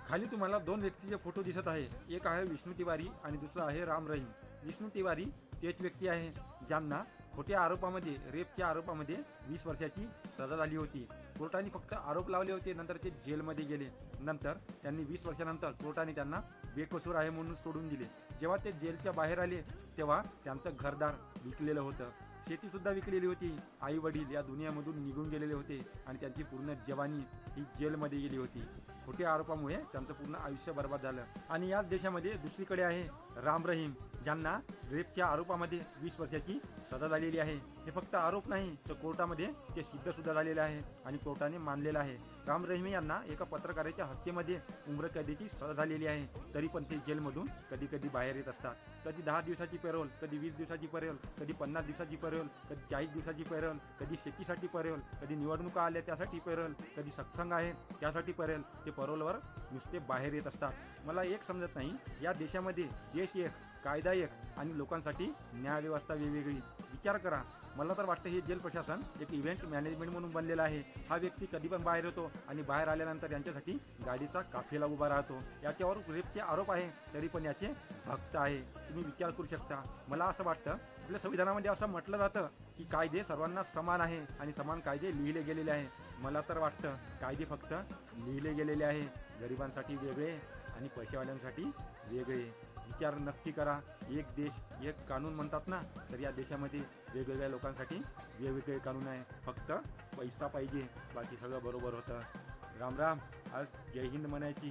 खाली तुम्हाला दोन व्यक्तीचे फोटो दिसत आहे. एक आहे विष्णू तिवारी आणि दुसरा आहे राम रहीम. विष्णू तिवारी तेच व्यक्ती आहे ज्यांना खोट्या आरोपामध्ये, रेपच्या आरोपामध्ये 20 वर्षाची सजा झाली होती. कोर्टाने फक्त आरोप लावले होते, नंतर ते जेलमध्ये गेले. नंतर त्यांनी 20 वर्षानंतर कोर्टाने त्यांना बेकसूर आहे म्हणून सोडून दिले. जेव्हा ते जेलच्या बाहेर आले तेव्हा त्यांचं घरदार विकलेलं होतं, शेतीसुद्धा विकलेली होती. आई वडील या दुनियामधून निघून गेलेले होते आणि त्यांची पूर्ण जवानी ही जेलमध्ये गेली होती. खोट्या आरोपामुळे त्यांचं पूर्ण आयुष्य बर्बाद झालं. आणि याच देशामध्ये दुसरीकडे आहे राम रहीम, ज्यांना रेपच्या आरोपामध्ये 20 वर्षाची सजा झालेली आहे. हे फक्त आरोप नाही तर कोर्टामध्ये ते सिद्धसुद्धा झालेले आहे आणि कोर्टाने मानलेलं आहे. राम रहीम यांना एका पत्रकाराच्या हत्येमध्ये उम्रकैदेची सजा झालेली आहे, तरी पण ते जेलमधून कधी कधी बाहेर येत असतात. कधी 10 दिवसाची पॅरोल, कधी 20 दिवसाची पॅरोल, कधी 50 दिवसाची पॅरोल, कधी 40 दिवसाची पॅरोल, कधी शेतीसाठी पॅरोल, कधी निवडणुका आल्या त्यासाठी पॅरोल, कधी सत्संग आहे त्यासाठी पॅरोल. ते पॅरोलवर नुसते बाहेर येत असतात. मला एक समजत नाही, या देशामध्ये देश एक, कायदा एक आणि लोकांसाठी न्यायव्यवस्था वेगवेगळी. विचार करा. मला तर वाटतं हे जेल प्रशासन एक इव्हेंट मॅनेजमेंट म्हणून बनलेलं आहे. हा व्यक्ती कधी पण बाहेर येतो आणि बाहेर आल्यानंतर यांच्यासाठी गाडीचा काफेला उभा राहतो. याच्यावर रेपचे आरोप आहे तरी पण याचे भक्त आहे. तुम्ही विचार करू शकता. मला असं वाटतं आपल्या संविधानामध्ये असं म्हटलं जातं की कायदे सर्वांना समान आहे आणि समान कायदे लिहिले गेलेले आहे. मला तर वाटतं कायदे फक्त लिहिले गेलेले आहे, गरिबांसाठी वेगळे आणि पैसेवाल्यांसाठी वेगळे. विचार नक्की करा. एक देश एक कानून म्हणतात ना, तर या देशामध्ये वेगवेगळ्या लोकांसाठी वेगवेगळे कानून आहे. फक्त पैसा पाहिजे, बाकी सगळं बरोबर होतं. राम राम. आज जय हिंद म्हणायची